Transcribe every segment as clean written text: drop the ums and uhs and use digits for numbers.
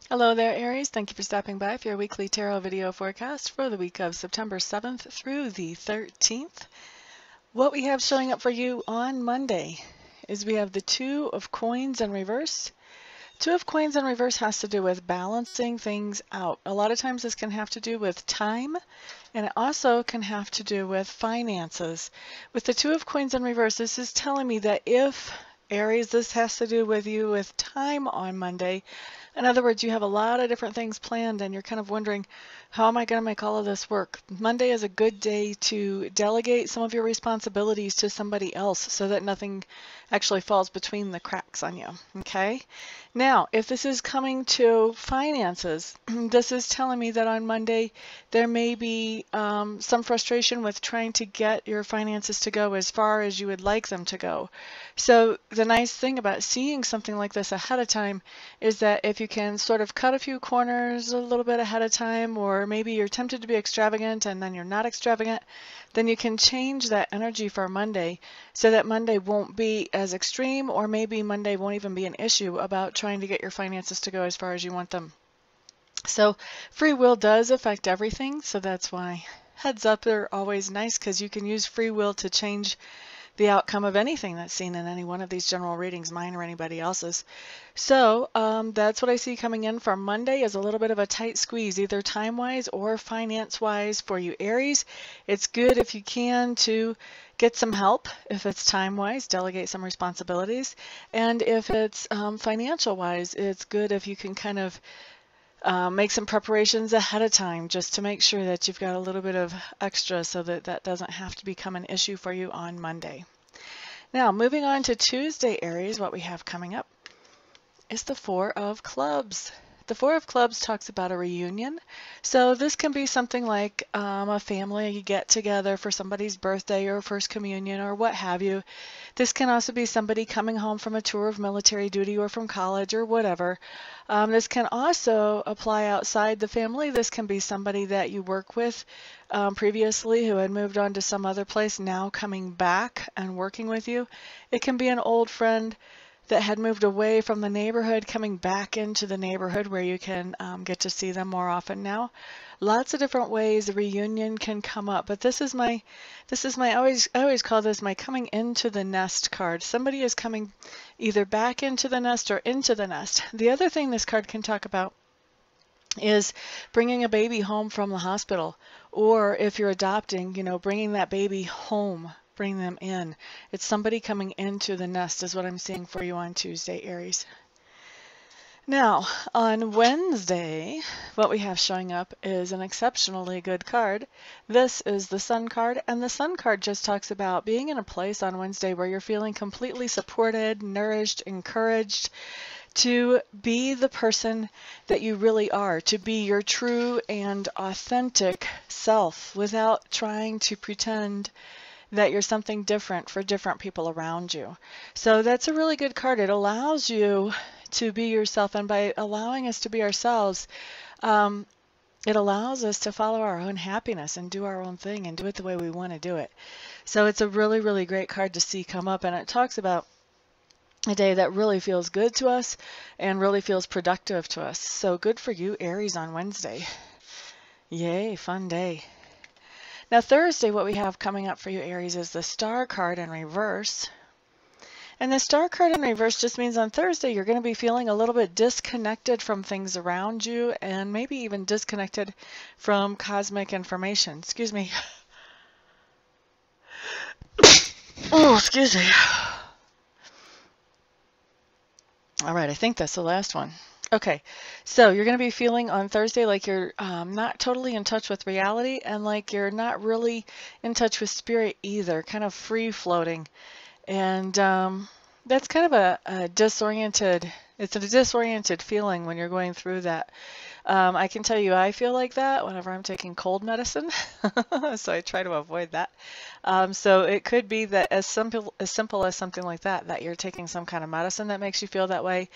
Hello there, Aries. Thank you for stopping by for your weekly tarot video forecast for the week of September 7th through the 13th. What we have showing up for you on Monday is we have the Two of Coins in reverse. Two of Coins in reverse has to do with balancing things out. A lot of times this can have to do with time, and it also can have to do with finances. With the Two of Coins in reverse, this is telling me that if Aries, this has to do with you with time on Monday. In other words, you have a lot of different things planned and you're kind of wondering, how am I going to make all of this work? Monday is a good day to delegate some of your responsibilities to somebody else so that nothing actually falls between the cracks on you. Okay? Now, if this is coming to finances, this is telling me that on Monday there may be some frustration with trying to get your finances to go as far as you would like them to go. So the nice thing about seeing something like this ahead of time is that if you can sort of cut a few corners a little bit ahead of time, or maybe you're tempted to be extravagant and then you're not extravagant, then you can change that energy for Monday so that Monday won't be as extreme, or maybe Monday won't even be an issue about trying to get your finances to go as far as you want them. So free will does affect everything, so that's why heads up are always nice, because you can use free will to change the outcome of anything that's seen in any one of these general readings, mine or anybody else's. So that's what I see coming in for Monday, is a little bit of a tight squeeze, either time-wise or finance-wise for you Aries. It's good if you can to get some help. If it's time-wise, delegate some responsibilities. And if it's financial-wise, it's good if you can kind of make some preparations ahead of time just to make sure that you've got a little bit of extra so that that doesn't have to become an issue for you on Monday. Now, moving on to Tuesday, Aries, what we have coming up is the Four of Clubs. The Four of Clubs talks about a reunion. So this can be something like a family get together for somebody's birthday or first communion or what have you. This can also be somebody coming home from a tour of military duty or from college or whatever. This can also apply outside the family. This can be somebody that you work with previously who had moved on to some other place, now coming back and working with you. It can be an old friend that had moved away from the neighborhood coming back into the neighborhood where you can get to see them more often now. Lots of different ways a reunion can come up, but this is my I always call this my coming into the nest card. Somebody is coming either back into the nest or into the nest. The other thing this card can talk about is bringing a baby home from the hospital, or if you're adopting, bringing that baby home, bring them in. It's somebody coming into the nest is what I'm seeing for you on Tuesday, Aries. Now, on Wednesday, what we have showing up is an exceptionally good card. This is the Sun card, and the Sun card just talks about being in a place on Wednesday where you're feeling completely supported, nourished, encouraged to be the person that you really are, to be your true and authentic self without trying to pretend that you're something different for different people around you. So that's a really good card. It allows you to be yourself, and by allowing us to be ourselves, it allows us to follow our own happiness and do our own thing and do it the way we want to do it. So it's a really, really great card to see come up, and it talks about a day that really feels good to us and really feels productive to us. So good for you, Aries, on Wednesday. Yay, fun day. Now Thursday, what we have coming up for you, Aries, is the Star card in reverse. And the Star card in reverse just means on Thursday you're going to be feeling a little bit disconnected from things around you, and maybe even disconnected from cosmic information. Excuse me. Oh, excuse me. All right, I think that's the last one. Okay, so you're going to be feeling on Thursday like you're not totally in touch with reality, and like you're not really in touch with spirit either, kind of free floating. And that's kind of a disoriented feeling when you're going through that. I can tell you I feel like that whenever I'm taking cold medicine, so I try to avoid that. So it could be that as simple as something like that, that you're taking some kind of medicine that makes you feel that way,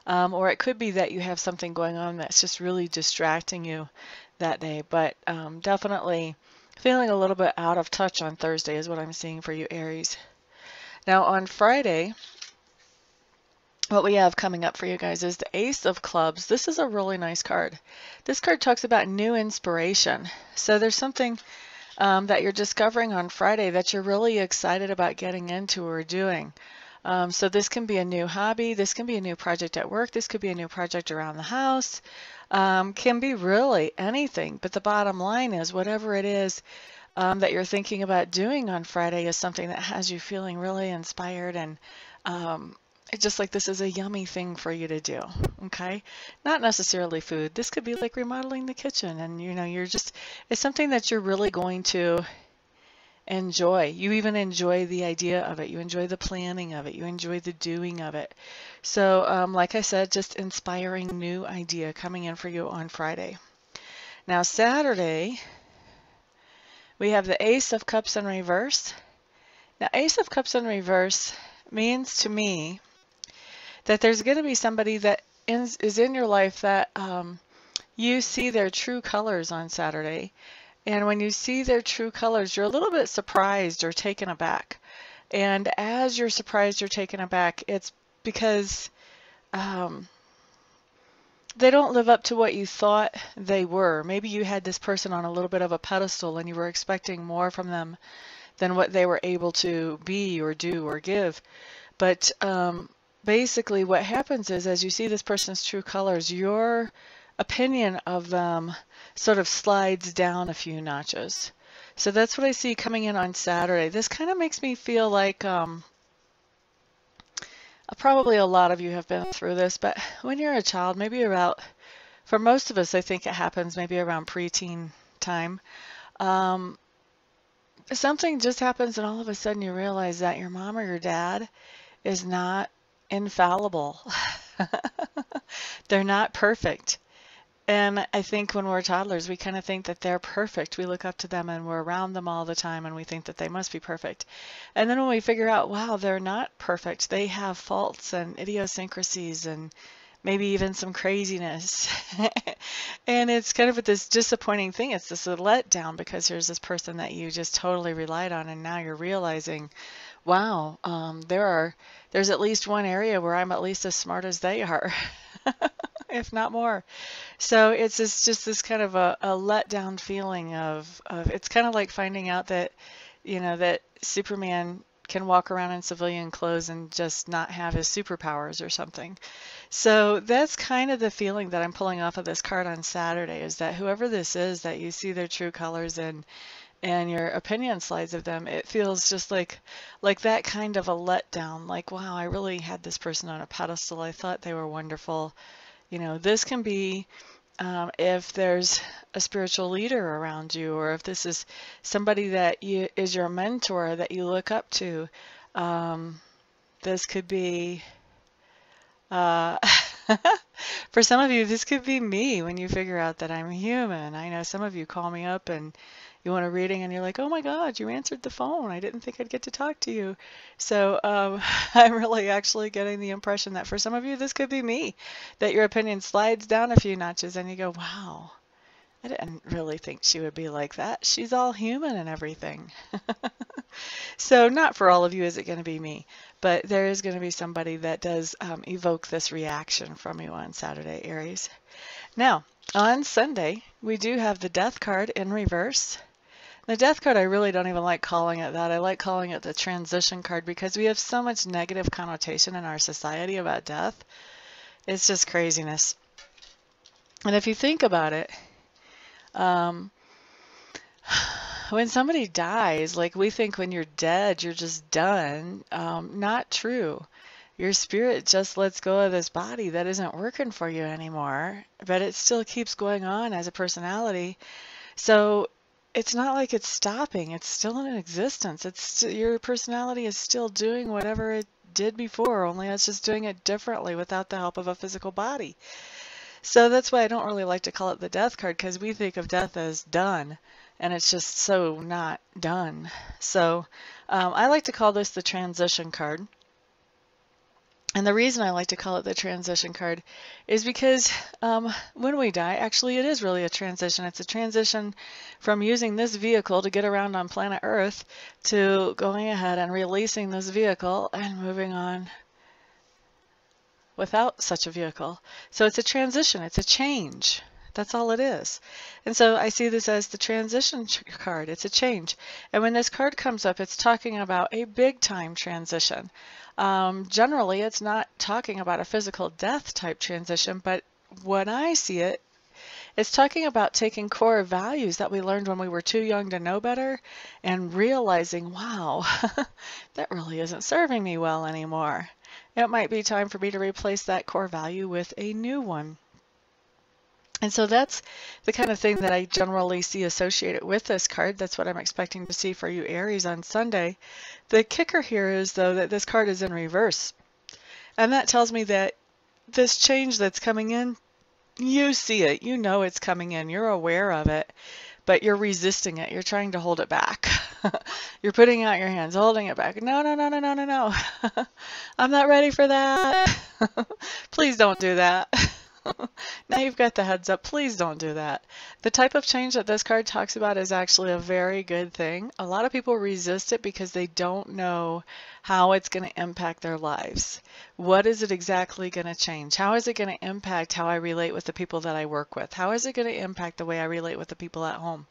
or it could be that you have something going on that's just really distracting you that day. But definitely feeling a little bit out of touch on Thursday is what I'm seeing for you, Aries. Now on Friday, what we have coming up for you guys is the Ace of Clubs. This is a really nice card. This card talks about new inspiration. So there's something that you're discovering on Friday that you're really excited about getting into or doing. So this can be a new hobby, this can be a new project at work, this could be a new project around the house, can be really anything. But the bottom line is whatever it is that you're thinking about doing on Friday is something that has you feeling really inspired, and it's just like this is a yummy thing for you to do, okay? Not necessarily food. This could be like remodeling the kitchen, and you know, it's something that you're really going to enjoy. You even enjoy the idea of it. You enjoy the planning of it. You enjoy the doing of it. So like I said, just inspiring new idea coming in for you on Friday. Now Saturday, we have the Ace of Cups in reverse. Now Ace of Cups in reverse means to me that there's going to be somebody that is in your life that you see their true colors on Saturday. And when you see their true colors, you're a little bit surprised or taken aback. And as you're surprised or taken aback, it's because they don't live up to what you thought they were. Maybe you had this person on a little bit of a pedestal and you were expecting more from them than what they were able to be or do or give. But basically what happens is, as you see this person's true colors, your opinion of them sort of slides down a few notches. So that's what I see coming in on Saturday. This kind of makes me feel like probably a lot of you have been through this, but when you're a child, maybe about, for most of us, I think it happens maybe around preteen time, something just happens and all of a sudden you realize that your mom or your dad is not infallible. They're not perfect. And I think when we're toddlers, we kind of think that they're perfect. We look up to them and we're around them all the time and we think that they must be perfect. And then when we figure out, wow, they're not perfect. They have faults and idiosyncrasies and maybe even some craziness. And it's kind of this disappointing thing. It's this letdown because here's this person that you just totally relied on, and now you're realizing, wow, there's at least one area where I'm at least as smart as they are, if not more. So it's just this kind of a letdown feeling of it's kind of like finding out that, you know, that Superman can walk around in civilian clothes and just not have his superpowers or something. So that's kind of the feeling that I'm pulling off of this card on Saturday, is that whoever this is that you see their true colors in and your opinion slides of them, it feels just like that kind of a letdown, like, wow, I really had this person on a pedestal. I thought they were wonderful. You know, this can be if there's a spiritual leader around you, or if this is somebody that is your mentor that you look up to. This could be, for some of you, this could be me when you figure out that I'm human. I know some of you call me up and you want a reading and you're like, oh my God, you answered the phone. I didn't think I'd get to talk to you. So I'm really actually getting the impression that for some of you, this could be me, that your opinion slides down a few notches and you go, wow, I didn't really think she would be like that. She's all human and everything. So not for all of you is it going to be me, but there is going to be somebody that does evoke this reaction from you on Saturday, Aries. Now, on Sunday, we do have the Death card in reverse. The Death card, I really don't even like calling it that. I like calling it the transition card because we have so much negative connotation in our society about death. It's just craziness. And if you think about it, when somebody dies, like we think when you're dead, you're just done. Not true. Your spirit just lets go of this body that isn't working for you anymore, but it still keeps going on as a personality. So it's not like it's stopping. It's still in existence. Your personality is still doing whatever it did before, only it's just doing it differently without the help of a physical body. So that's why I don't really like to call it the Death card, because we think of death as done, and it's just so not done. So I like to call this the transition card. And the reason I like to call it the transition card is because when we die, actually it is really a transition. It's a transition from using this vehicle to get around on planet Earth to going ahead and releasing this vehicle and moving on without such a vehicle. So it's a transition, it's a change. That's all it is. And so I see this as the transition card. It's a change. And when this card comes up, it's talking about a big time transition. Generally, it's not talking about a physical death type transition, but when I see it, it's talking about taking core values that we learned when we were too young to know better and realizing, wow, that really isn't serving me well anymore. It might be time for me to replace that core value with a new one. And so that's the kind of thing that I generally see associated with this card. That's what I'm expecting to see for you Aries on Sunday. The kicker here is, though, that this card is in reverse. And that tells me that this change that's coming in, you see it, you know it's coming in, you're aware of it, but you're resisting it. You're trying to hold it back. You're putting out your hands, holding it back. No, no, no, no, no, no, no. I'm not ready for that. Please don't do that. Now you've got the heads up. Please don't do that. The type of change that this card talks about is actually a very good thing. A lot of people resist it because they don't know how it's going to impact their lives. What is it exactly going to change? How is it going to impact how I relate with the people that I work with? How is it going to impact the way I relate with the people at home?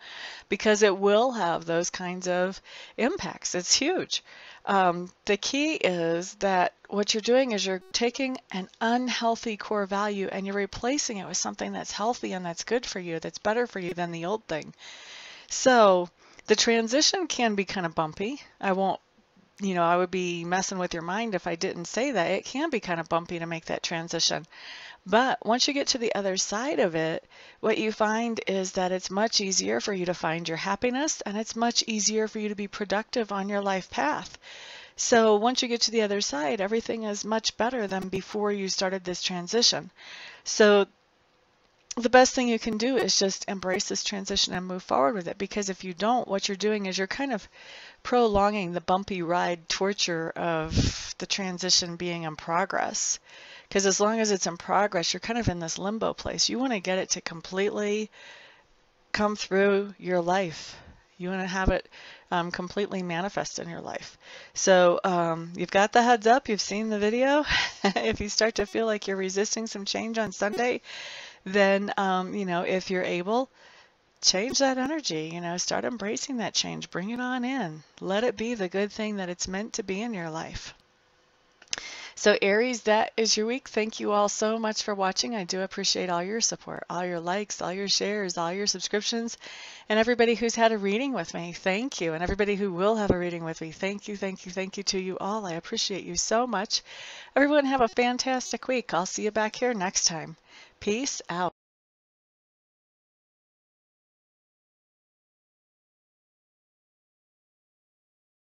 Because it will have those kinds of impacts. It's huge. The key is that what you're doing is you're taking an unhealthy core value and you're replacing it with something that's healthy and that's good for you, that's better for you than the old thing. So the transition can be kind of bumpy. I would be messing with your mind if I didn't say that. It can be kind of bumpy to make that transition. But once you get to the other side of it, what you find is that it's much easier for you to find your happiness, and it's much easier for you to be productive on your life path. So once you get to the other side, everything is much better than before you started this transition. So the best thing you can do is just embrace this transition and move forward with it, because if you don't, what you're doing is you're kind of prolonging the bumpy ride torture of the transition being in progress. Because as long as it's in progress, you're kind of in this limbo place. You want to get it to completely come through your life. You want to have it completely manifest in your life. So you've got the heads up. You've seen the video. If you start to feel like you're resisting some change on Sunday, then, if you're able, change that energy. Start embracing that change. Bring it on in. Let it be the good thing that it's meant to be in your life. So Aries, that is your week. Thank you all so much for watching. I do appreciate all your support, all your likes, all your shares, all your subscriptions, and everybody who's had a reading with me. Thank you. And everybody who will have a reading with me. Thank you, thank you, thank you to you all. I appreciate you so much. Everyone have a fantastic week. I'll see you back here next time. Peace out.